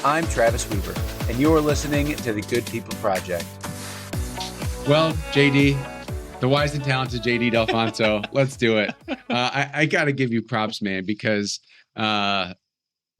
I'm Travis Weaver, and you're listening to the Good People Project. Well, JD, the wise and talented JD Dalfonso, let's do it. I got to give you props, man, because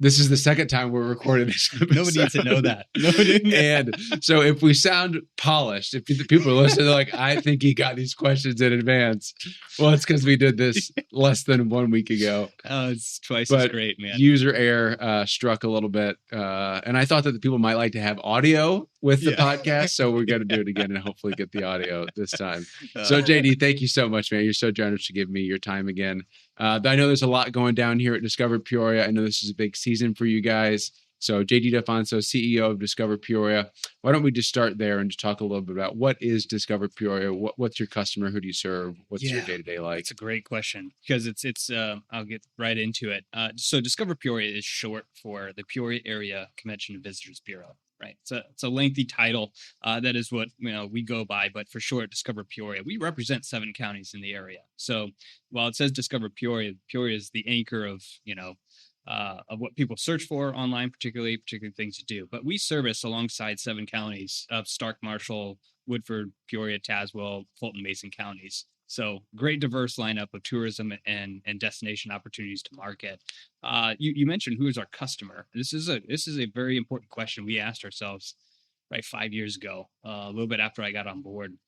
this is the second time we're recording this episode. Nobody needs to know that. Nobody. And so if we sound polished, if people are listening, they're like, I think he got these questions in advance. Well, it's because we did this less than 1 week ago. Oh, it's twice as great, man. User error struck a little bit. And I thought that the people might like to have audio with the podcast. So we're going to do it again and hopefully get the audio this time. So JD, thank you so much, man. You're so generous to give me your time again. I know there's a lot going down here at Discover Peoria. I know this is a big season for you guys. So JD Dalfonso, CEO of Discover Peoria. Why don't we just start there and just talk a little bit about what is Discover Peoria? What's your customer? Who do you serve? What's your day-to-day like? It's a great question because it's I'll get right into it. So Discover Peoria is short for the Peoria Area Convention and Visitors Bureau. Right. It's a lengthy title. That is what we go by. But for short, Discover Peoria. We represent 7 counties in the area. So while it says Discover Peoria, Peoria is the anchor of what people search for online, particularly things to do. But we service alongside 7 counties of Stark, Marshall, Woodford, Peoria, Tazewell, Fulton, Mason counties. So great diverse lineup of tourism and destination opportunities to market. You mentioned who is our customer. This is a very important question we asked ourselves right 5 years ago, a little bit after I got on board.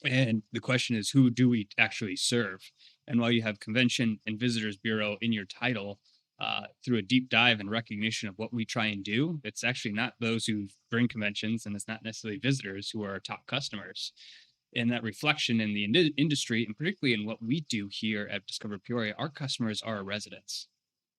And the question is, who do we actually serve? And while you have Convention and Visitors Bureau in your title, through a deep dive and recognition of what we try and do, it's actually not those who bring conventions, and it's not necessarily visitors who are our top customers. And that reflection in the industry, and particularly in what we do here at Discover Peoria, our customers are our residents,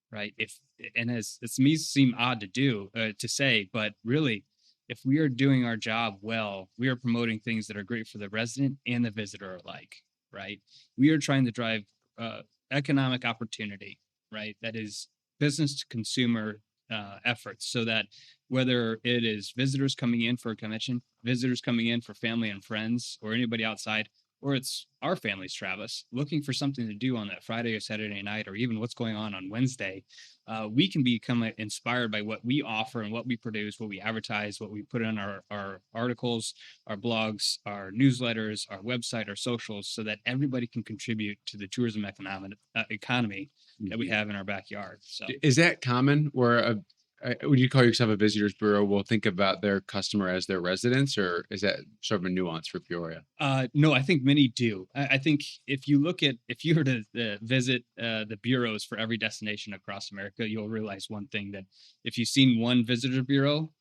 right? As it may seem odd to say, but really, if we are doing our job well, we are promoting things that are great for the resident and the visitor alike, right? We are trying to drive economic opportunity, right? That is business to consumer efforts, so that whether it is visitors coming in for a convention, visitors coming in for family and friends, or anybody outside, or it's our families, Travis, looking for something to do on that Friday or Saturday night, or even what's going on Wednesday, we can become inspired by what we offer and what we produce, what we advertise, what we put in our articles, our blogs, our newsletters, our website, our socials, so that everybody can contribute to the tourism economy that we have in our backyard. So, is that common where would you call yourself a visitors bureau will think about their customer as their residents, or is that sort of a nuance for Peoria? No, I think many do. I think if you were to visit the bureaus for every destination across America, you'll realize one thing, that if you've seen one visitor bureau,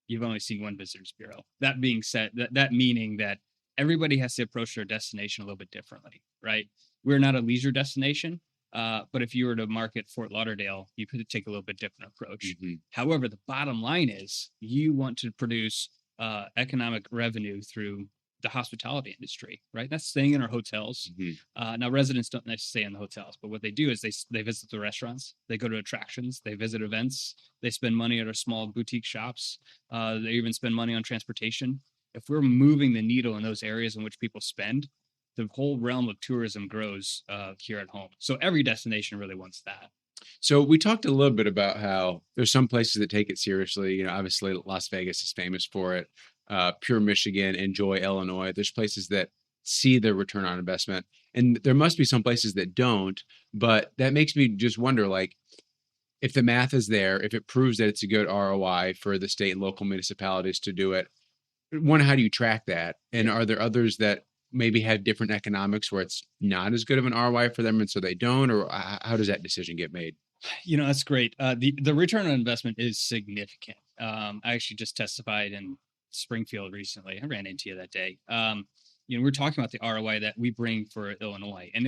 you've only seen one visitors bureau. That being said, that meaning that everybody has to approach their destination a little bit differently, right? We're not a leisure destination. But if you were to market Fort Lauderdale, you could take a little bit different approach. Mm-hmm. However, the bottom line is you want to produce economic revenue through the hospitality industry, right? That's staying in our hotels. Mm-hmm. Now, residents don't necessarily stay in the hotels, but what they do is they visit the restaurants, they go to attractions, they visit events, they spend money at our small boutique shops, they even spend money on transportation. If we're moving the needle in those areas in which people spend, the whole realm of tourism grows here at home. So every destination really wants that. So we talked a little bit about how there's some places that take it seriously. Obviously Las Vegas is famous for it. Pure Michigan, Enjoy Illinois. There's places that see the return on investment, and there must be some places that don't. But that makes me just wonder, like, if the math is there, if it proves that it's a good ROI for the state and local municipalities to do it, one, how do you track that? And are there others that maybe have different economics where it's not as good of an ROI for them, and so they don't? Or how does that decision get made? That's great. The return on investment is significant. I actually just testified in Springfield recently. I ran into you that day. We're talking about the ROI that we bring for Illinois, and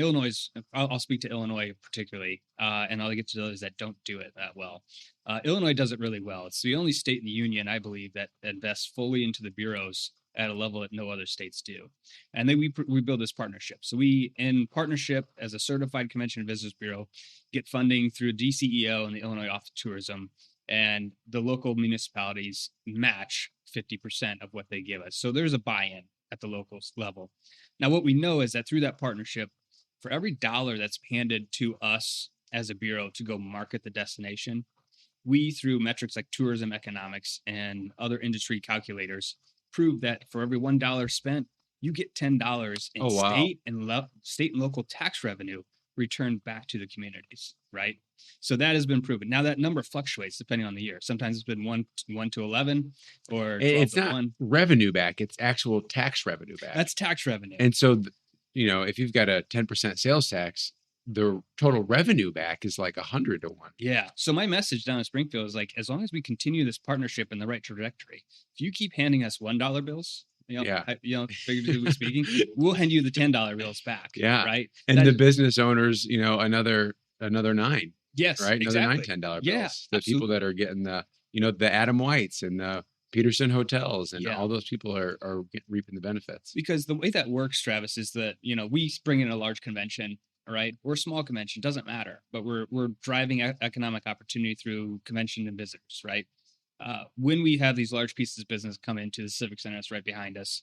I'll speak to Illinois particularly, and I'll get to those that don't do it that well. Illinois does it really well. It's the only state in the union, I believe, that invests fully into the bureaus at a level that no other states do. And then we build this partnership. So we, in partnership as a certified Convention and Visitors Bureau, get funding through DCEO and the Illinois Office of Tourism, and the local municipalities match 50% of what they give us. So there's a buy-in at the local level. Now, what we know is that through that partnership, for every dollar that's handed to us as a bureau to go market the destination, we, through metrics like tourism economics and other industry calculators, prove that for every $1 spent, you get $10 in Oh, wow. state and local tax revenue returned back to the communities, right? So that has been proven. Now that number fluctuates depending on the year. Sometimes it's been 1 to 11 or 12 It's to not 1. revenue back, it's actual tax revenue back. That's tax revenue. And so, if you've got a 10% sales tax, the total revenue back is like 100 to 1. Yeah. So my message down in Springfield is like, as long as we continue this partnership in the right trajectory, if you keep handing us $1 bills, Yeah. Figuratively speaking, we'll hand you the $10 bills back. Yeah. Right. And That the is- business owners, another 9, yes, right? Another exactly. $10 bills. Yeah, The people that are getting the Adam Whites and the Peterson hotels and Yeah. all those people are reaping the benefits. Because the way that works, Travis, is that we bring in a large convention, right? We're a small convention, doesn't matter, but we're driving economic opportunity through convention and visitors, right? When we have these large pieces of business come into the Civic Center that's right behind us,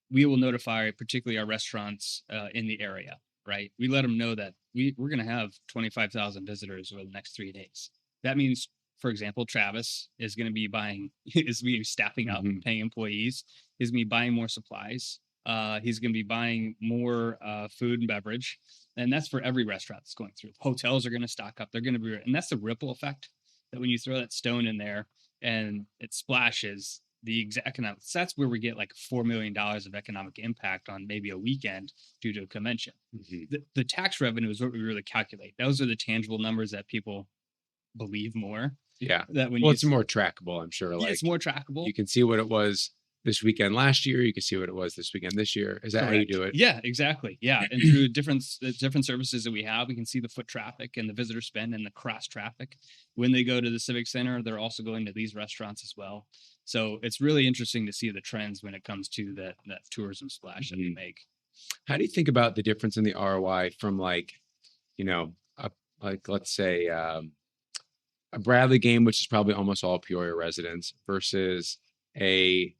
we will notify particularly our restaurants in the area, right? We let them know that we're going to have 25,000 visitors over the next 3 days. That means, for example, Travis is going to be staffing up, Mhm. paying employees. He's going to be buying more supplies. He's going to be buying more food and beverage. And that's for every restaurant that's going through. Hotels are going to stock up. They're going to be, and that's the ripple effect that when you throw that stone in there and it splashes the exact economics, that's where we get like $4 million of economic impact on maybe a weekend due to a convention. Mhm. The tax revenue is what we really calculate. Those are the tangible numbers that people believe more. Yeah. That when Well, you it's more trackable, I'm sure. yeah, it's more trackable. You can see what it was this weekend last year. You can see what it was this weekend this year. Is that how you Correct. do it? Yeah, exactly. Yeah, and through different services that we have, we can see the foot traffic and the visitor spend and the cross traffic. When they go to the Civic Center, they're also going to these restaurants as well. So it's really interesting to see the trends when it comes to that tourism splash that we Mhm. make. How do you think about the difference in the ROI from let's say a Bradley game, which is probably almost all Peoria residents, versus a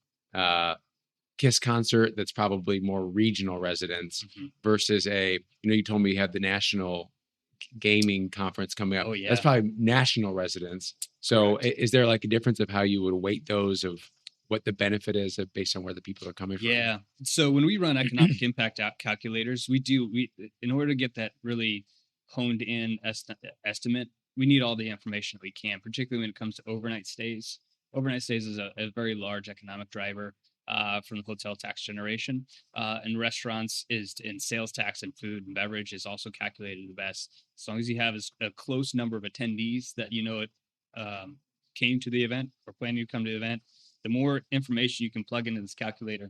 Kiss concert that's probably more regional residents, Mhm. versus you told me you have the national gaming conference coming up. Oh, yeah. That's probably national residents. So Correct. is there like a difference of how you would weight those of what the benefit is based on where the people are coming from? Yeah. So when we run economic impact out calculators, we in order to get that really honed in estimate, we need all the information we can, particularly when it comes to overnight stays. Overnight stays is a very large economic driver from the hotel tax generation. And restaurants is in sales tax, and food and beverage is also calculated the best. As long as you have a close number of attendees that came to the event or planning to come to the event, the more information you can plug into this calculator,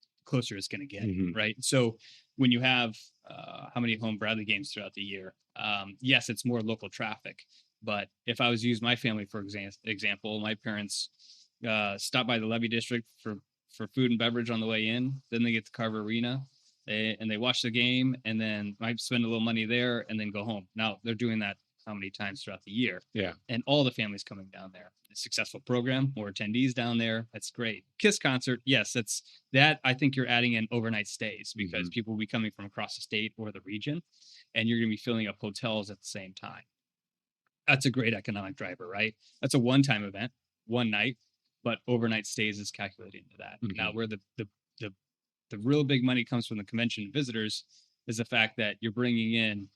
the closer it's going to get, Mhm. right? So when you have how many home Bradley games throughout the year, yes, it's more local traffic. But if I was to use my family, for example, my parents stop by the Levy District for food and beverage on the way in. Then they get to Carver Arena and they watch the game and then might spend a little money there and then go home. Now they're doing that how many times throughout the year? Yeah. And all the families coming down there. A successful program, more attendees down there. That's great. Kiss concert, yes, that's that. I think you're adding in overnight stays because people will be coming from across the state or the region, and you're going to be filling up hotels at the same time. That's a great economic driver, right? That's a one-time event, one night, but overnight stays is calculated into that. Mhm. Now, where the real big money comes from the convention visitors is the fact that you're bringing in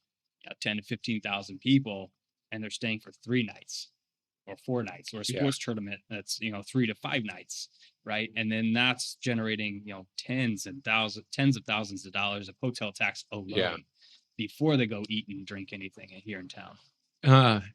10 to 15,000 people and they're staying for 3 nights or 4 nights, or a sports tournament that's 3 to 5 nights, right? And then that's generating tens of thousands of dollars of hotel tax alone before they go eat and drink anything here in town.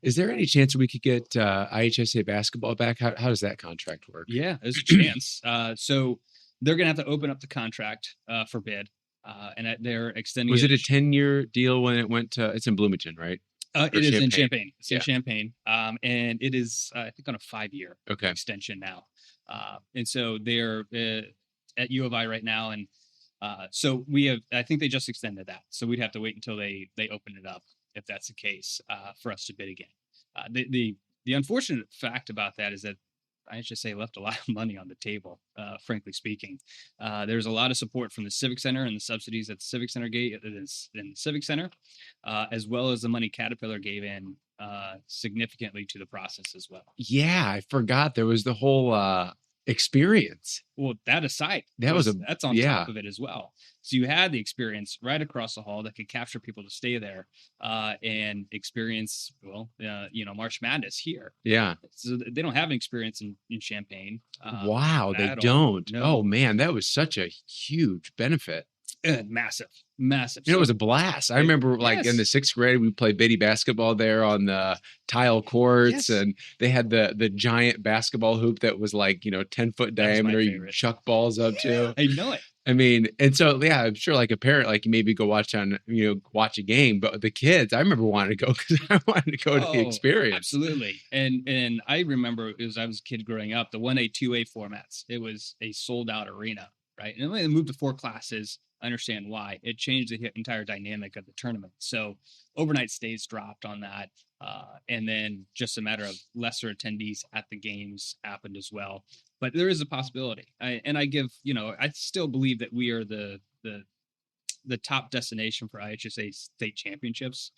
Is there any chance we could get IHSA basketball back? How does that contract work? Yeah, there's a chance. So they're going to have to open up the contract for bid, and they're extending. Was it a 10-year deal when it went to? It's in Bloomington, right? It is in Champaign. It's Yeah. in Champaign, and it is I think on a 5-year Okay. extension now. And so they're at U of I right now, and so we have. I think they just extended that, so we'd have to wait until they open it up if that's the case for us to bid again. The unfortunate fact about that is that I should say left a lot of money on the table, frankly speaking. There's a lot of support from the Civic Center and the subsidies that the Civic Center gave in the Civic Center, as well as the money Caterpillar gave in significantly to the process as well. Yeah, I forgot there was the whole experience. Well, that aside, that's on top of it as well. So you had the experience right across the hall that could capture people to stay there and experience, March Madness here. Yeah. So they don't have an experience in Champaign. Wow, they don't. No. Oh man, that was such a huge benefit. Massive. It was a blast. I remember like in the 6th grade, we played bitty basketball there on the tile courts, and they had the giant basketball hoop that was like, 10-foot diameter. You chuck balls up to. I know it. I mean, and so, yeah, I'm sure like a parent, like you maybe go watch a game, but the kids, I remember wanting to go because I wanted to go to the experience. Absolutely. And I remember as I was a kid growing up, the 1A, 2A formats, it was a sold out arena, right? And when they moved to 4 classes, I understand why. It changed the entire dynamic of the tournament. So overnight stays dropped on that. And then just a matter of lesser attendees at the games happened as well. But there is a possibility. I still believe that we are the top destination for IHSA state championships.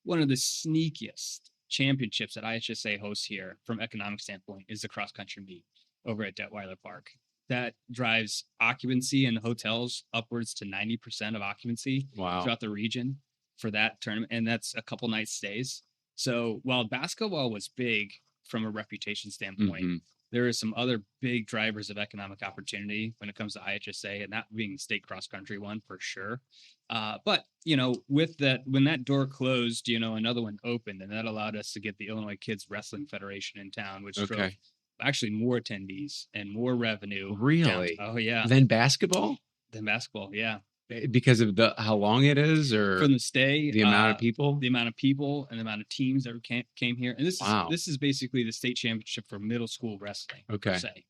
One of the sneakiest championships that IHSA hosts here from economic standpoint is the cross country meet over at Detweiler Park. That drives occupancy in hotels upwards to 90% of occupancy throughout the region for that tournament. And that's a couple night stays. So while basketball was big from a reputation standpoint, there are some other big drivers of economic opportunity when it comes to IHSA, and that being the state cross country one for sure. But, with that, when that door closed, another one opened, and that allowed us to get the Illinois Kids Wrestling Federation in town, which drove actually more attendees and more revenue. Really? Oh, yeah. Than basketball? Yeah. Because of how long it is, or from the stay, the amount of people, and the amount of teams that came here. And this is basically the state championship for middle school wrestling. Per se,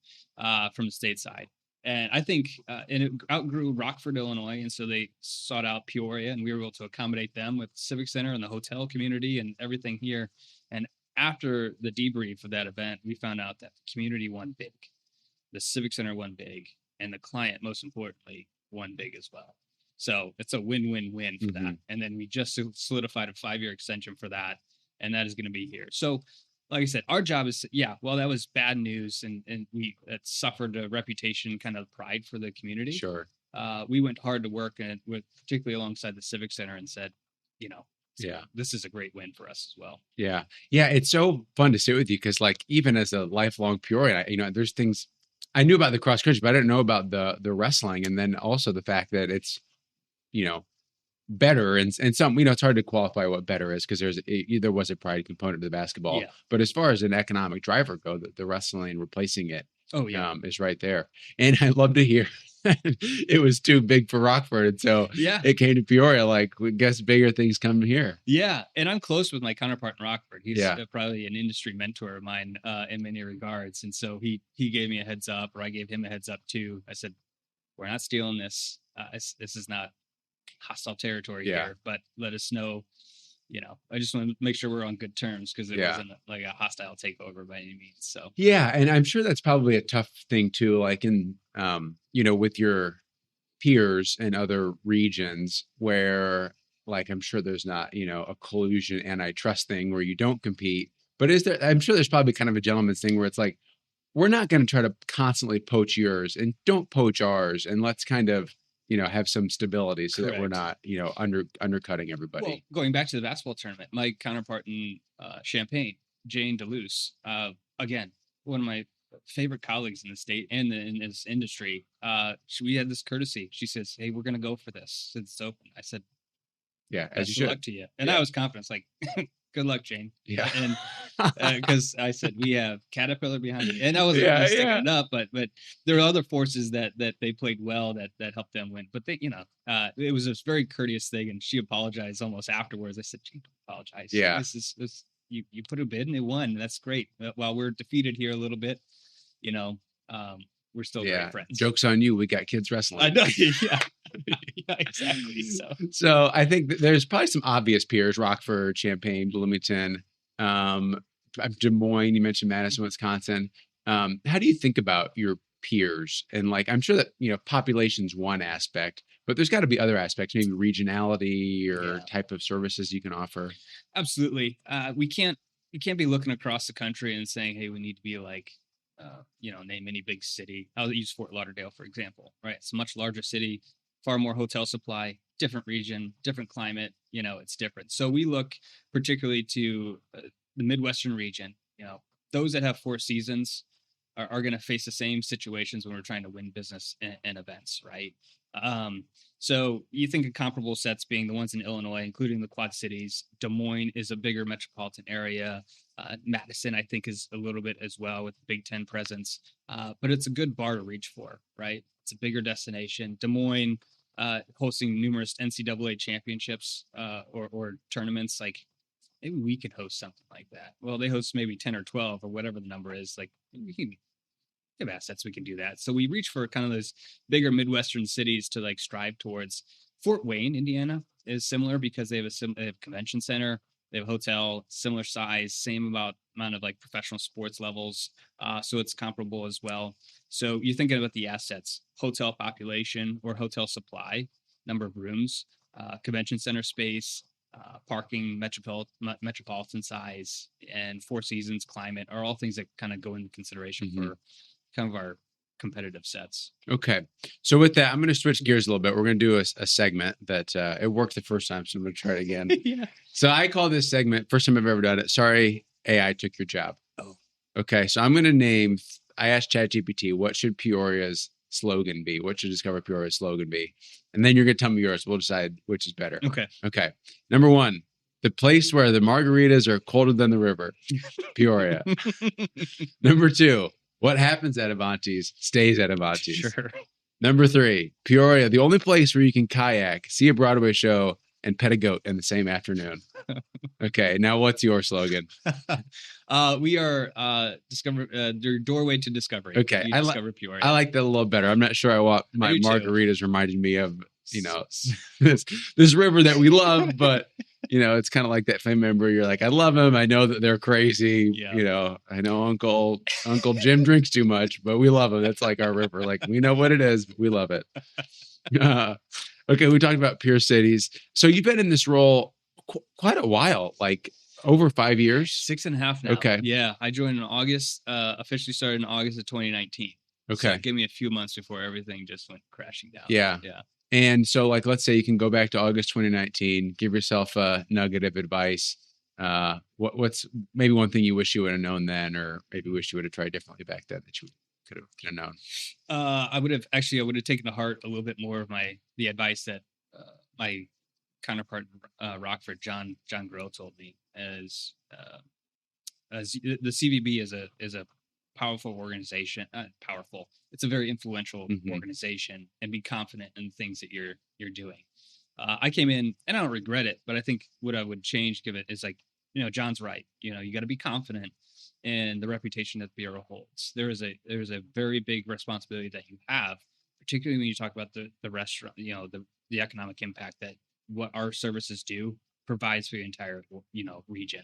from the state side. And I think, and it outgrew Rockford, Illinois. And so they sought out Peoria, and we were able to accommodate them with the Civic Center and the hotel community and everything here. And after the debrief of that event, we found out that the community won big, the Civic Center won big, and the client, most importantly, won big as well. So it's a win-win-win for that. And then we just solidified a 5-year extension for that, and that is going to be here. So like I said, our job is, that was bad news, and it suffered a reputation, kind of pride for the community. Sure. We went hard to work, and particularly alongside the Civic Center, and said, this is a great win for us as well. Yeah. It's so fun to sit with you because, like, even as a lifelong Peoria, there's things I knew about the cross country, but I didn't know about the wrestling, and then also the fact that it's, better and some, it's hard to qualify what better is because there was a pride component to the basketball, but as far as an economic driver go, the wrestling replacing it is right there. And I love to hear it was too big for Rockford, and so it came to Peoria. Like, we guess bigger things come here. And I'm close with my counterpart in Rockford. He's probably an industry mentor of mine in many regards, and so he gave me a heads up, or I gave him a heads up too. I said, we're not stealing this. This is not hostile territory here, but let us know. I just want to make sure we're on good terms because it wasn't like a hostile takeover by any means. So and I'm sure that's probably a tough thing too, like in with your peers in other regions where, like, I'm sure there's not a collusion antitrust thing where you don't compete, but I'm sure there's probably kind of a gentleman's thing where it's like, we're not going to try to constantly poach yours and don't poach ours, and let's kind of have some stability so that we're not, undercutting everybody. Well, going back to the basketball tournament, my counterpart in Champaign, Jane DeLuce, again, one of my favorite colleagues in the state and in this industry, we had this courtesy. She says, "Hey, we're going to go for this since it's open." I said, as you should. Luck to you. And I was confident, like, good luck, Jane. And because I said, we have Caterpillar behind it, and I wasn't sticking it up, but there are other forces that they played well that helped them win. But they, it was this very courteous thing, and she apologized almost afterwards. I said, Jane, don't apologize. This you put a bid and they won. That's great. While we're defeated here a little bit, we're still great friends. Joke's on you. We got kids wrestling. I know. Exactly. So I think there's probably some obvious peers: Rockford, Champaign, Bloomington, Des Moines. You mentioned Madison, Wisconsin. How do you think about your peers? And like, I'm sure that, population's one aspect, but there's got to be other aspects, maybe regionality or Yeah, type of services you can offer. absolutely. We can't be looking across the country and saying, hey, we need to be like, name any big city. I'll use Fort Lauderdale, for example, right? It's a much larger city, far more hotel supply, different region, different climate, it's different. So we look particularly to the Midwestern region, those that have four seasons are going to face the same situations when we're trying to win business and events, right? Um, so you think of comparable sets being the ones in Illinois, including the Quad Cities. Des Moines is a bigger metropolitan area. Madison, I think, is a little bit as well with Big Ten presence, but it's a good bar to reach for, right? It's a bigger destination. Des Moines hosting numerous NCAA championships or tournaments. Like maybe we could host something like that. Well, they host maybe 10 or 12 or whatever the number is. Like we can have assets, we can do that. So we reach for kind of those bigger Midwestern cities to like strive towards. Fort Wayne, Indiana is similar because they have they have a convention center, they have a hotel, similar size, same amount of like professional sports levels. So it's comparable as well. So you're thinking about the assets, hotel population or hotel supply, number of rooms, convention center space, parking, metropolitan size, and Four Seasons climate are all things that kind of go into consideration for kind of our competitive sets. Okay. So with that, I'm going to switch gears a little bit. We're going to do a segment that it worked the first time, so I'm going to try it again. Yeah. So I call this segment, first time I've ever done it, sorry, AI took your job. Oh. Okay. So I'm going to I asked ChatGPT, what should Peoria's slogan be? What should Discover Peoria's slogan be? And then you're going to tell me yours. We'll decide which is better. Okay. Okay. Number one, the place where the margaritas are colder than the river, Peoria. Number two, what happens at Avanti's stays at Avanti's. Sure. Number three, Peoria, the only place where you can kayak, see a Broadway show, and pet a goat in the same afternoon. Okay, now what's your slogan? We are your doorway to discovery. Okay, You discover Peoria. I like that a little better. I'm not sure I want my do too. margaritas reminding me of this river that we love, but it's kind of like that family member. You're like, I love them. I know that they're crazy. Yeah. I know Uncle Jim drinks too much, but we love him. That's like our river. Like we know what it is, but we love it. Okay, we talked about peer cities. So you've been in this role quite a while, like over 5 years. 6.5 now. Okay. Yeah, I joined in August. Officially started in August of 2019. Okay. So give me a few months before everything just went crashing down. Yeah. Yeah. And so, like, let's say you can go back to August 2019, give yourself a nugget of advice. What's maybe one thing you wish you would have known then, or maybe wish you would have tried differently back then that you could have known? I would have taken to heart a little bit more of the advice that my counterpart Rockford, John Grow, told me, as the CVB is a powerful organization. Powerful. It's a very influential organization, and be confident in things that you're doing. I came in, and I don't regret it, but I think what I would change, give it, is like, John's right. You got to be confident in the reputation that the bureau holds. There is a very big responsibility that you have, particularly when you talk about the restaurant, the economic impact that what our services do provides for the entire, region,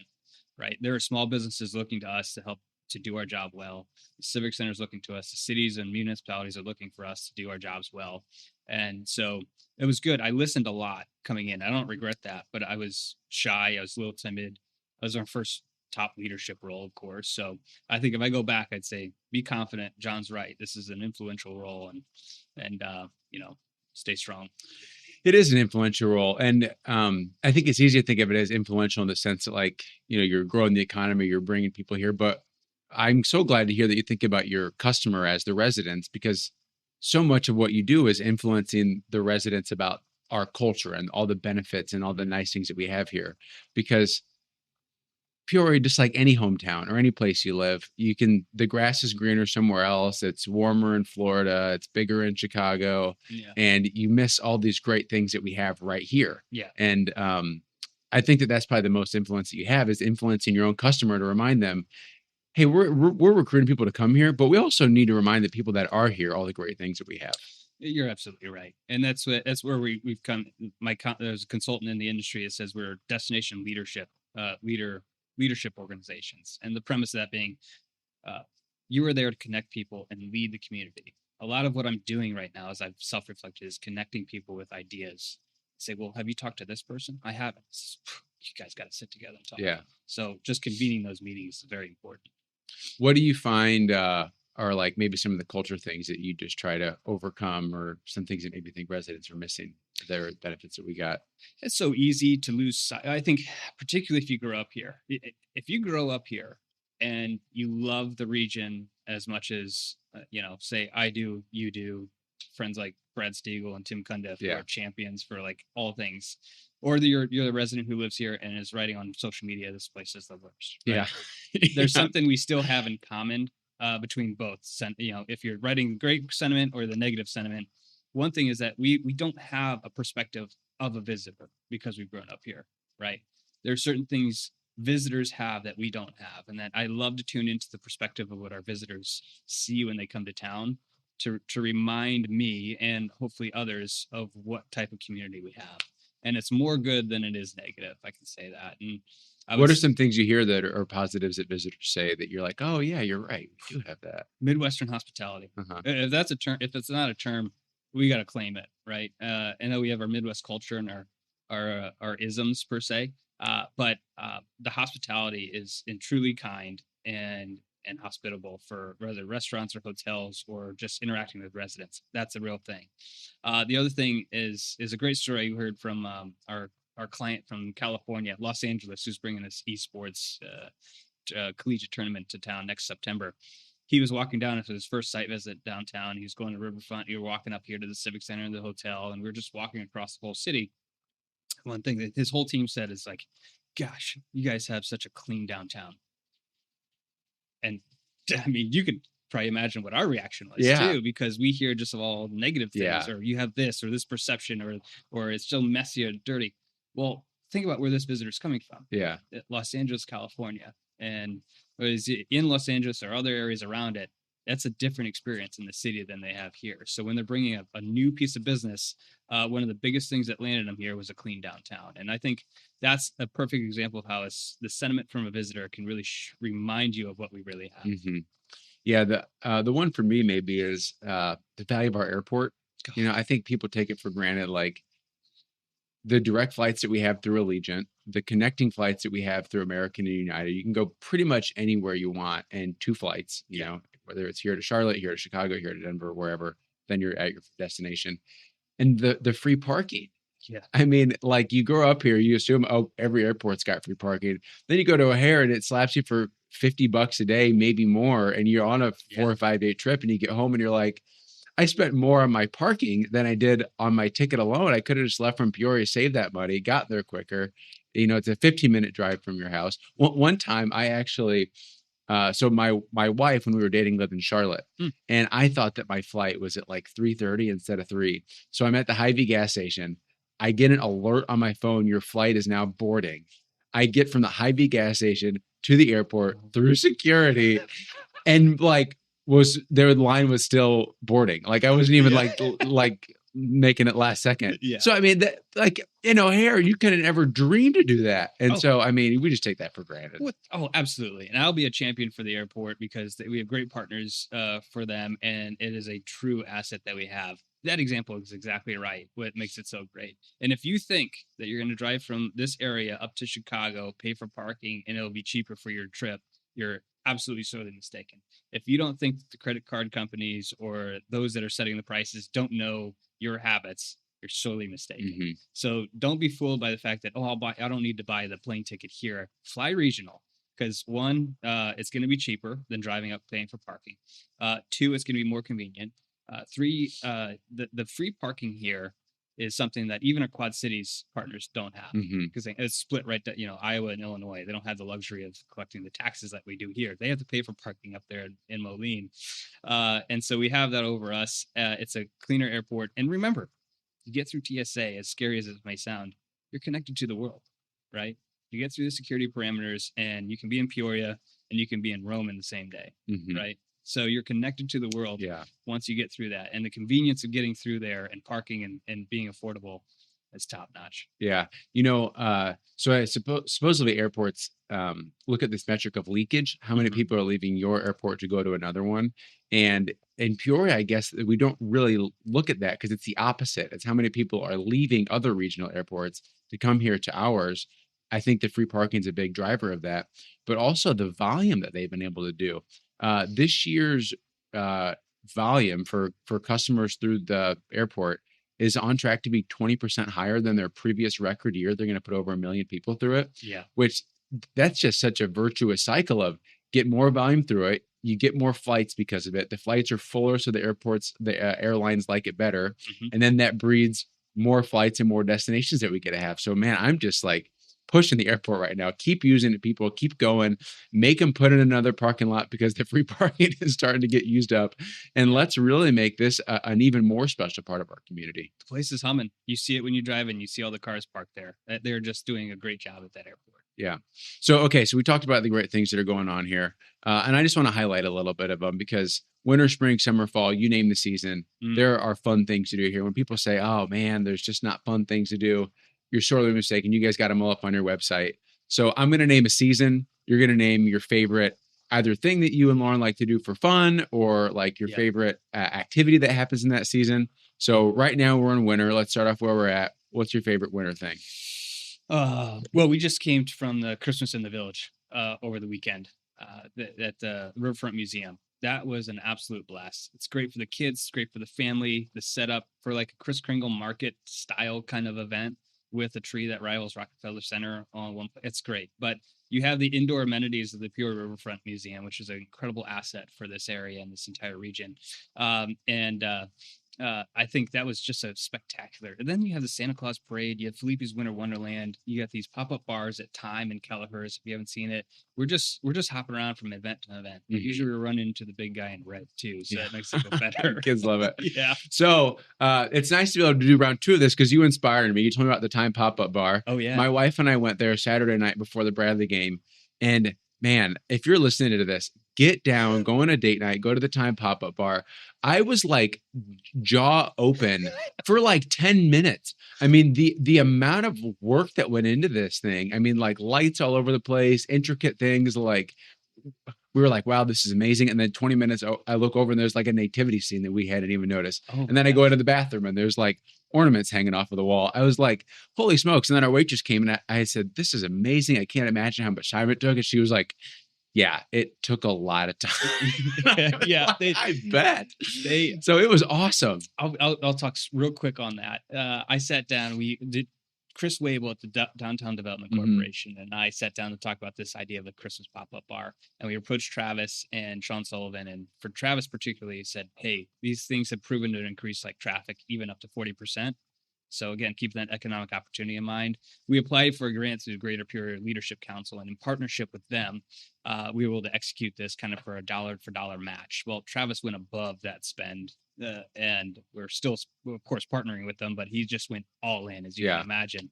right? There are small businesses looking to us to help to do our job well. The civic center is looking to us. The cities and municipalities are looking for us to do our jobs well. And so it was good. I listened a lot coming in. I don't regret that, but I was shy. I was a little timid. I was our first top leadership role, of course. So I think if I go back, I'd say, be confident. John's right. This is an influential role, and stay strong. It is an influential role. And I think it's easy to think of it as influential in the sense that, like, you're growing the economy, you're bringing people here. But I'm so glad to hear that you think about your customer as the residents, because so much of what you do is influencing the residents about our culture and all the benefits and all the nice things that we have here. Because Peoria, just like any hometown or any place you live, the grass is greener somewhere else. It's warmer in Florida. It's bigger in Chicago. Yeah. And you miss all these great things that we have right here. Yeah. And I think that's probably the most influence that you have, is influencing your own customer to remind them, hey, we're recruiting people to come here, but we also need to remind the people that are here all the great things that we have. You're absolutely right. And that's where we've come. There's a consultant in the industry that says we're destination leadership organizations. And the premise of that being, you are there to connect people and lead the community. A lot of what I'm doing right now, as I've self-reflected, is connecting people with ideas. Say, well, have you talked to this person? I haven't. You guys got to sit together and talk. Yeah. So just convening those meetings is very important. What do you find are like maybe some of the culture things that you just try to overcome, or some things that maybe think residents are missing? There are benefits that we got. It's so easy to lose sight. I think, particularly if you grow up here, if you grow up here and you love the region as much as, say I do, you do, friends like Brad Stiegel and Tim Cundiff who Yeah. are champions for like all things, or you're the resident who lives here and is writing on social media, this place is the worst. Right? Yeah. There's Yeah. something we still have in common between both. If you're writing great sentiment or the negative sentiment, one thing is that we don't have a perspective of a visitor because we've grown up here, right? There are certain things visitors have that we don't have, and that I love to tune into the perspective of what our visitors see when they come to town to remind me and hopefully others of what type of community we have. And it's more good than it is negative. I can say that. And What are some things you hear that are positives that visitors say that you're like, oh yeah, you're right, we do have that? Midwestern hospitality. Uh-huh. If that's a term, if it's not a term, we got to claim it, right? I know we have our Midwest culture and our isms per se, but the hospitality is truly kind and hospitable for whether restaurants or hotels or just interacting with residents. That's a real thing. The other thing is a great story you heard from our client from California, Los Angeles, who's bringing this esports collegiate tournament to town next September. He was walking down after his first site visit downtown. He was going to Riverfront. We were walking up here to the Civic Center and the hotel, and we were just walking across the whole city. One thing that his whole team said is like, gosh, you guys have such a clean downtown. And I mean, you could probably imagine what our reaction was too, because we hear just of all negative things, or you have this or this perception, or it's so messy or dirty. Well, think about where this visitor is coming from. Yeah. Los Angeles, California. And whereas in Los Angeles or other areas around it, that's a different experience in the city than they have here. So when they're bringing a new piece of business, one of the biggest things that landed them here was a clean downtown. And I think that's a perfect example of how the sentiment from a visitor can really remind you of what we really have. Mm-hmm. Yeah. The one for me maybe is the value of our airport. I think people take it for granted, like the direct flights that we have through Allegiant, the connecting flights that we have through American and United. You can go pretty much anywhere you want, and 2 flights, whether it's here to Charlotte, here to Chicago, here to Denver, wherever, then you're at your destination. And the free parking. Yeah. I mean, like, you grow up here, you assume, oh, every airport's got free parking. Then you go to O'Hare and it slaps you for $50 a day, maybe more. And you're on a 4 or 5 day trip, and you get home and you're like, I spent more on my parking than I did on my ticket alone. I could have just left from Peoria, saved that money, got there quicker. It's a 15-minute drive from your house. One time I actually, so my wife, when we were dating, lived in Charlotte, and I thought that my flight was at like 3:30 instead of 3. So I'm at the Hy-Vee gas station. I get an alert on my phone, your flight is now boarding. I get from the Hy-Vee gas station to the airport through security, and like, their line was still boarding. Like, I wasn't even like making it last second. Yeah. So I mean, that, like, O'Hare, you couldn't ever dream to do that. And so I mean, we just take that for granted. Oh, absolutely. And I'll be a champion for the airport because we have great partners for them, and it is a true asset that we have. That example is exactly right. What makes it so great. And if you think that you're going to drive from this area up to Chicago, pay for parking, and it'll be cheaper for your trip, you're absolutely sorely mistaken. If you don't think the credit card companies or those that are setting the prices don't know your habits, you're sorely mistaken. Mm-hmm. So don't be fooled by the fact that, I don't need to buy the plane ticket here. Fly regional, because one, it's going to be cheaper than driving up paying for parking. 2, it's going to be more convenient. 3, the free parking here is something that even our Quad Cities partners don't have, because it's split right to, Iowa and Illinois. They don't have the luxury of collecting the taxes that we do here. They have to pay for parking up there in Moline. And so we have that over us. It's a cleaner airport. And remember, you get through TSA, as scary as it may sound, you're connected to the world, right? You get through the security parameters, and you can be in Peoria and you can be in Rome in the same day, right? So you're connected to the world once you get through that. And the convenience of getting through there and parking and being affordable, is top notch. Yeah. So I supposedly airports look at this metric of leakage, how many people are leaving your airport to go to another one. And in Peoria, I guess we don't really look at that because it's the opposite. It's how many people are leaving other regional airports to come here to ours. I think the free parking is a big driver of that, but also the volume that they've been able to do. This year's volume for customers through the airport is on track to be 20% higher than their previous record year. They're going to put over 1 million people through it. Yeah. Which that's just such a virtuous cycle of get more volume through it. You get more flights because of it. The flights are fuller, so the airlines like it better. And then that breeds more flights and more destinations that we get to have. So man, I'm just like pushing the airport right now. Keep using it, people. Keep going. Make them put in another parking lot because the free parking is starting to get used up. And let's really make this an even more special part of our community. The place is humming. You see it when you drive in. You see all the cars parked there. They're just doing a great job at that airport. Yeah. So we talked about the great things that are going on here. And I just want to highlight a little bit of them because winter, spring, summer, fall, you name the season, there are fun things to do here. When people say, oh man, there's just not fun things to do, you're sorely mistaken. You guys got them all up on your website. So I'm going to name a season. You're going to name your favorite either thing that you and Lauren like to do for fun or like your favorite activity that happens in that season. So right now we're in winter. Let's start off where we're at. What's your favorite winter thing? Well, we just came from the Christmas in the Village over the weekend at the Riverfront Museum. That was an absolute blast. It's great for the kids. It's great for the family. The setup for like a Kris Kringle market style kind of event with a tree that rivals Rockefeller Center on one place. It's great. But you have the indoor amenities of the Peoria Riverfront Museum, which is an incredible asset for this area and this entire region. I think that was just a spectacular. And then you have the Santa Claus Parade. You have Felipe's Winter Wonderland. You got these pop-up bars at Time and Kelleher's. If you haven't seen it, we're just hopping around from event to event. Usually we run into the big guy in red too, so that makes it go better. Kids love it. Yeah. So it's nice to be able to do round 2 of this because you inspired me. You told me about the Time pop-up bar. Oh yeah. My wife and I went there Saturday night before the Bradley game, and man, if you're listening to this, get down, go on a date night, go to the Time pop-up bar. I was like jaw open for like 10 minutes. I mean, the amount of work that went into this thing, I mean, like lights all over the place, intricate things, like we were like, wow, this is amazing. And then 20 minutes, I look over and there's like a nativity scene that we hadn't even noticed. And then I go into the bathroom and there's like ornaments hanging off of the wall. I was like, holy smokes. And then our waitress came and I said, this is amazing. I can't imagine how much time it took. And she was like, yeah, it took a lot of time. Yeah, I bet. So it was awesome. I'll talk real quick on that. I sat down. We did Chris Wable at the Downtown Development Corporation, and I sat down to talk about this idea of a Christmas pop-up bar. And we approached Travis and Sean Sullivan, and for Travis particularly, he said, "Hey, these things have proven to increase like traffic even up to 40%." So again, keep that economic opportunity in mind. We applied for a grant through the Greater Peoria Leadership Council, and in partnership with them, we were able to execute this kind of for a dollar for dollar match. Well, Travis went above that spend, and we're still, of course, partnering with them, but he just went all in, as you can imagine.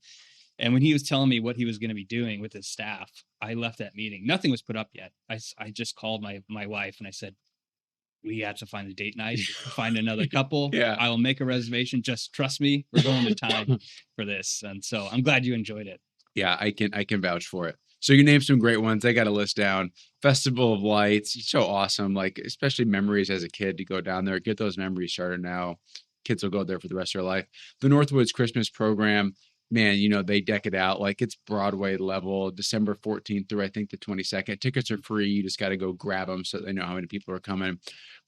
And when he was telling me what he was going to be doing with his staff, I left that meeting. Nothing was put up yet. I just called my wife and I said, we have to find a date night, find another couple. I will make a reservation. Just trust me. We're going to Time for this. And so I'm glad you enjoyed it. Yeah, I can vouch for it. So you named some great ones. I got a list down. Festival of Lights. So awesome. Like, especially memories as a kid to go down there, get those memories started now. Kids will go there for the rest of their life. The Northwoods Christmas program. Man, they deck it out like it's Broadway level, December 14th through I think the 22nd. Tickets are free. You just got to go grab them so they know how many people are coming.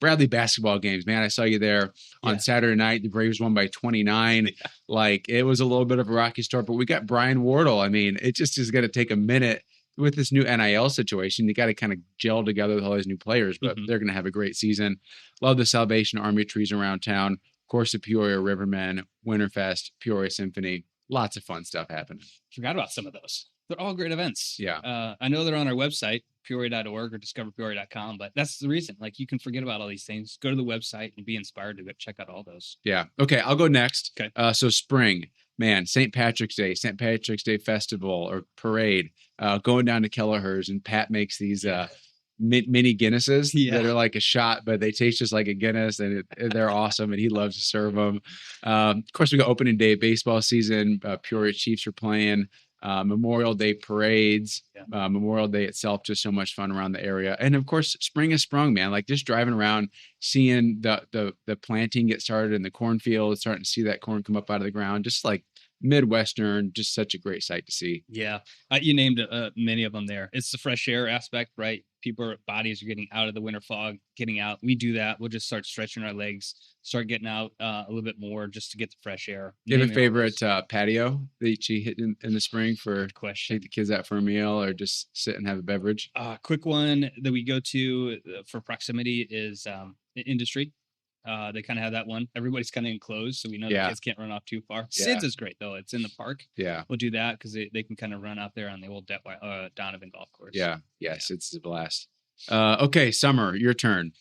Bradley basketball games, man, I saw you there on Saturday night. The Braves won by 29. Like, it was a little bit of a rocky start, but we got Brian Wardle. I mean, it just is going to take a minute with this new NIL situation. You got to kind of gel together with all these new players, but they're going to have a great season. Love the Salvation Army trees around town. Of course, the Peoria Rivermen, Winterfest, Peoria Symphony. Lots of fun stuff happening. Forgot about some of those. They're all great events. Yeah. I know they're on our website, peoria.org or discoverpeoria.com, but that's the reason. Like, you can forget about all these things. Go to the website and be inspired to check out all those. Yeah. Okay. I'll go next. Okay. So spring, man, St. Patrick's Day Festival or parade, going down to Kelleher's, and Pat makes these mini Guinnesses Yeah. that are like a shot, but they taste just like a Guinness, and they're awesome. And he loves to serve them. Of course, we got opening day baseball season. Peoria Chiefs are playing. Memorial Day parades, Memorial Day itself, just so much fun around the area. And of course, spring has sprung, man. Like just driving around, seeing the planting get started in the cornfield, starting to see that corn come up out of the ground, just like Midwestern, just such a great sight to see. Yeah, you named many of them there. It's the fresh air aspect, right? People bodies are getting out of the winter fog, getting out. We do that. We'll just start stretching our legs, start getting out a little bit more just to get the fresh air. Do you have a favorite patio that you hit in the spring for question? Take the kids out for a meal or just sit and have a beverage? Quick one that we go to for proximity is Industry. They kind of have that one. Everybody's kind of enclosed, so we know the kids can't run off too far. Sid's is great though. It's in the park. Yeah, we'll do that because they can kind of run out there on the old Donovan golf course. Yeah, yes, it's a blast. Okay, Summer, your turn.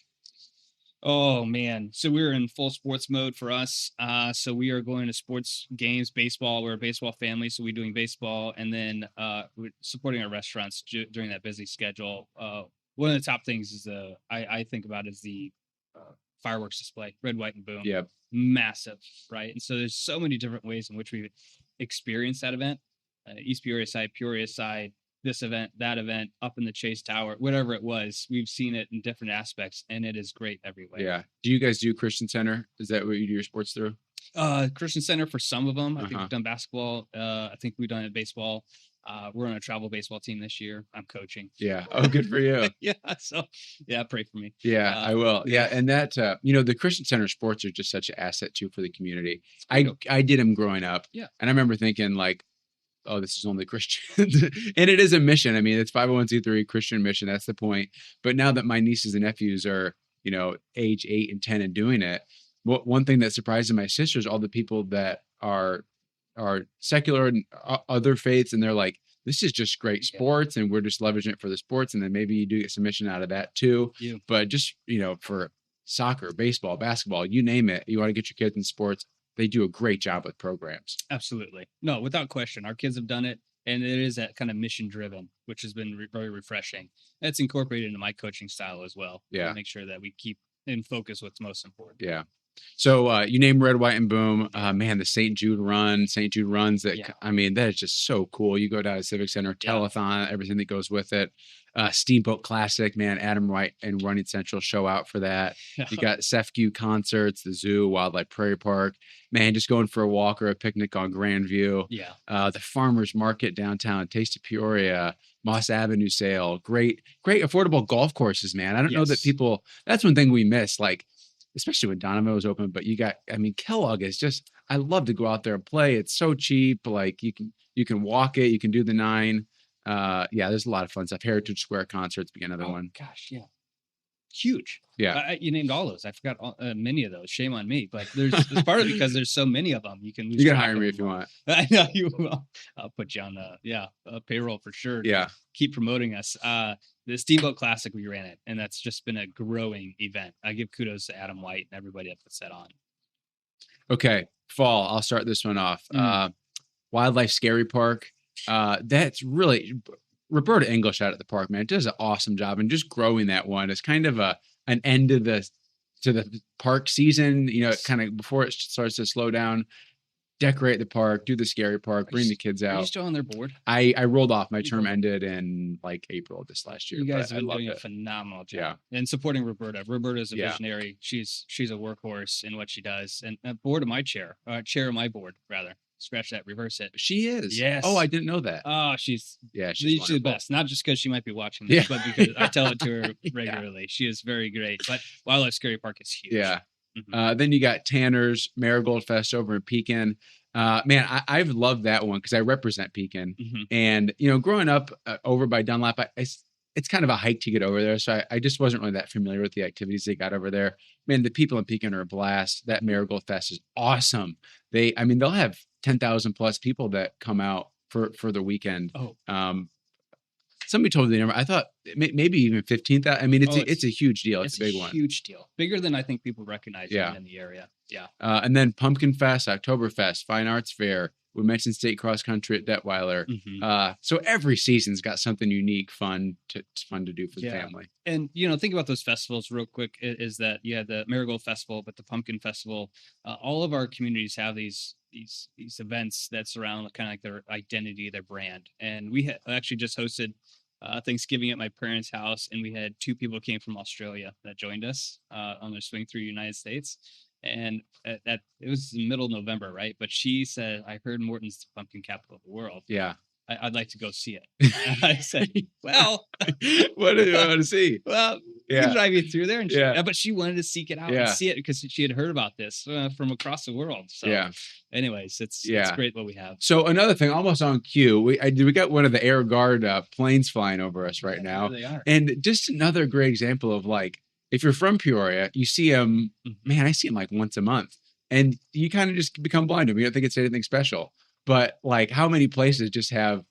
Oh man, so we're in full sports mode for us. So we are going to sports games, baseball. We're a baseball family, so we're doing baseball, and then we're supporting our restaurants during that busy schedule. One of the top things is I think about is the fireworks display, red, white, and boom. Yep. Massive, right? And so there's so many different ways in which we experience that event. East Peoria side, Peoria side, this event, that event, up in the Chase Tower, whatever it was, we've seen it in different aspects, and it is great every way. Yeah. Do you guys do Christian Center? Is that what you do your sports through? Christian Center for some of them. I think we've done basketball. I think we've done baseball. We're on a travel baseball team this year. I'm coaching. Yeah. Oh, good for you. Yeah. So yeah, pray for me. Yeah, I will. Yeah. And that, the Christian Center sports are just such an asset too for the community. I did them growing up. Yeah. And I remember thinking like, oh, this is only Christian. And it is a mission. I mean, it's 501c3 Christian mission. That's the point. But now that my nieces and nephews are, age 8 and 10 and doing it, one thing that surprises my sisters, all the people that are secular and other faiths, and they're like, this is just great sports, and we're just leveraging it for the sports, and then maybe you do get some mission out of that too. Yeah. But just for soccer, baseball, basketball, you name it, you want to get your kids in sports, they do a great job with programs. Absolutely. No, without question, our kids have done it, and it is that kind of mission driven, which has been very refreshing. That's incorporated into my coaching style as well. Yeah, to make sure that we keep in focus what's most important. Yeah. So you name Red, White, and Boom. Man, the St. Jude runs, that, I mean, that is just so cool. You go down to Civic Center, telethon, everything that goes with it. Steamboat Classic, man, Adam Wright and Running Central show out for that. You got SEFCU concerts, the zoo, Wildlife Prairie Park. Man, just going for a walk or a picnic on Grandview. Yeah. The Farmers Market downtown, Taste of Peoria, Moss Avenue sale. Great affordable golf courses, man. I don't know that people, that's one thing we miss, like, especially when Donovan was open, but Kellogg is just, I love to go out there and play. It's so cheap. Like you can walk it, you can do the 9. There's a lot of fun stuff. Heritage Square concerts be another one. Gosh. Yeah. Huge. Yeah. You named all those. I forgot many of those. Shame on me, but it's partly because there's so many of them. You can hire me if you want. I know you will. I'll put you on the payroll for sure. Yeah. Keep promoting us. The Steamboat Classic, we ran it, and that's just been a growing event. I give kudos to Adam White and everybody that puts that on. Okay. Fall. I'll start this one off. Wildlife Scary Park. That's really Roberta English out at the park, man, does an awesome job, and just growing that one. It's kind of an end to the park season, kind of before it starts to slow down. Decorate the park, do the scary park, bring the kids out. Are you still on their board? I rolled off. My term ended in like April of this last year. You guys have been doing a phenomenal job. Yeah. And supporting Roberta. Roberta is a visionary. She's a workhorse in what she does. And board of my chair of my board, rather. Scratch that, reverse it. She is. Yes. Oh, I didn't know that. Oh, she's the best. Not just because she might be watching this, but because I tell it to her regularly. She is very great. But Wildlife Scary Park is huge. Yeah. Mm-hmm. Then you got Tanner's Marigold Fest over in Pekin. Man, I've loved that one because I represent Pekin. Mm-hmm. And, growing up over by Dunlap, it's kind of a hike to get over there. So I just wasn't really that familiar with the activities they got over there. Man, the people in Pekin are a blast. That Marigold Fest is awesome. They'll have 10,000 plus people that come out for the weekend. Oh. Somebody told me the number. I thought maybe even 15,000. I mean, it's a huge deal. It's a big one. Huge deal. Bigger than I think people recognize in the area. Yeah. And then Pumpkin Fest, Oktoberfest, Fine Arts Fair, We mentioned state cross country at Detweiler. Mhm. So every season's got something unique, fun to do for the Yeah. family. And think about those festivals real quick. Is that you had the Marigold Festival, but the Pumpkin Festival. All of our communities have these events that surround kind of like their identity, their brand. And we actually just hosted Thanksgiving at my parents' house, and we had two people came from Australia that joined us on their swing through the United States. And that it was the middle of November, right? But she said, "I heard Morton's the pumpkin capital of the world. Yeah. I'd like to go see it." I said, "Well, What do you want to see? well, we Yeah. can drive you through there." And Yeah. but she wanted to seek it out and Yeah. see it because she had heard about this from across the world. So, Yeah. anyways, it's Yeah. great what we have. So another thing, almost on cue, we got one of the Air Guard planes flying over us right Yeah, now, there they are. and just another great example of like, if you're from Peoria, you see them. Mhm. Man, I see them like once a month, and you kind of just become blind to them. You don't think it's anything special, but like, how many places just have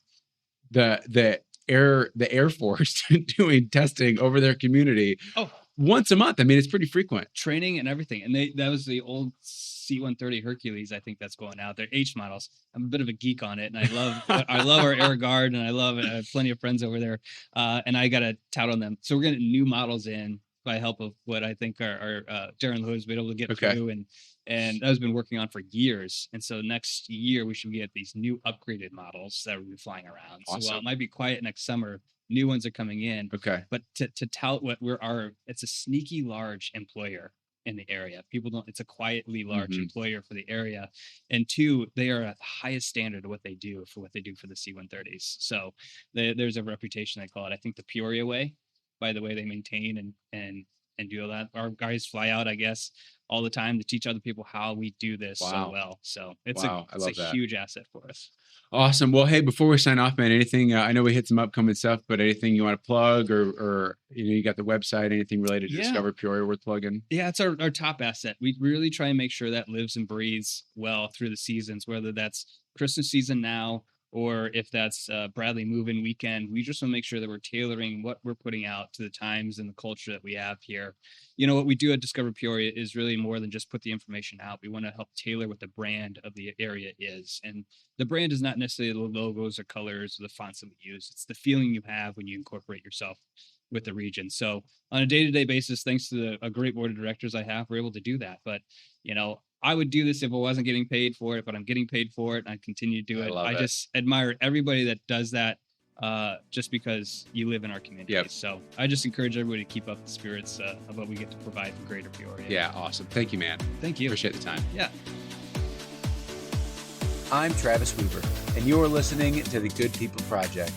the Air Force doing testing over their community Oh, once a month? I mean, it's pretty frequent. training and everything. And that was the old C-130 Hercules. I think that's going out. They're H models. I'm a bit of a geek on it, and I love our Air Guard, and I have plenty of friends over there, and I got to tout on them. So we're getting new models in by help of what I think our Darren Lewis been able to get Okay. through, and that has been working on for years. And so next year we should get these new upgraded models that will be flying around. So while Awesome. it might be quiet next summer, new ones are coming in. Okay. But to tout what it's a sneaky large employer in the area. People don't, it's a quietly large Mhm. employer for the area. And two, they are at the highest standard of what they do for the C-130s. So there's a reputation, they call it, I think, the Peoria way, by the way they maintain and do all that. Our guys fly out, I guess, all the time to teach other people how we do this so Wow. well. So it's Wow, I it's love a that. huge asset for us. Awesome. Well, hey, before we sign off, man, anything, I know we hit some upcoming stuff, but anything you want to plug or you got the website, anything related to Yeah. Discover Peoria worth plugging? Yeah, it's our top asset. We really try and make sure that lives and breathes well through the seasons, whether that's Christmas season now or if that's Bradley move-in weekend. We just want to make sure that we're tailoring what we're putting out to the times and the culture that we have here. What we do at Discover Peoria is really more than just put the information out. We want to help tailor what the brand of the area is. And the brand is not necessarily the logos or colors or the fonts that we use. It's the feeling you have when you incorporate yourself with the region. So on a day-to-day basis, thanks to a great board of directors I have, we're able to do that. But, I would do this if I wasn't getting paid for it, but I'm getting paid for it, and I continue to do I it. love I it. just admire everybody that does that just because you live in our community. Yep. So I just encourage everybody to keep up the spirits of what we get to provide for Greater Peoria. Yeah. Awesome. Thank you, man. Thank you. Appreciate the time. Yeah. I'm Travis Weaver, and you're listening to the Good People Project.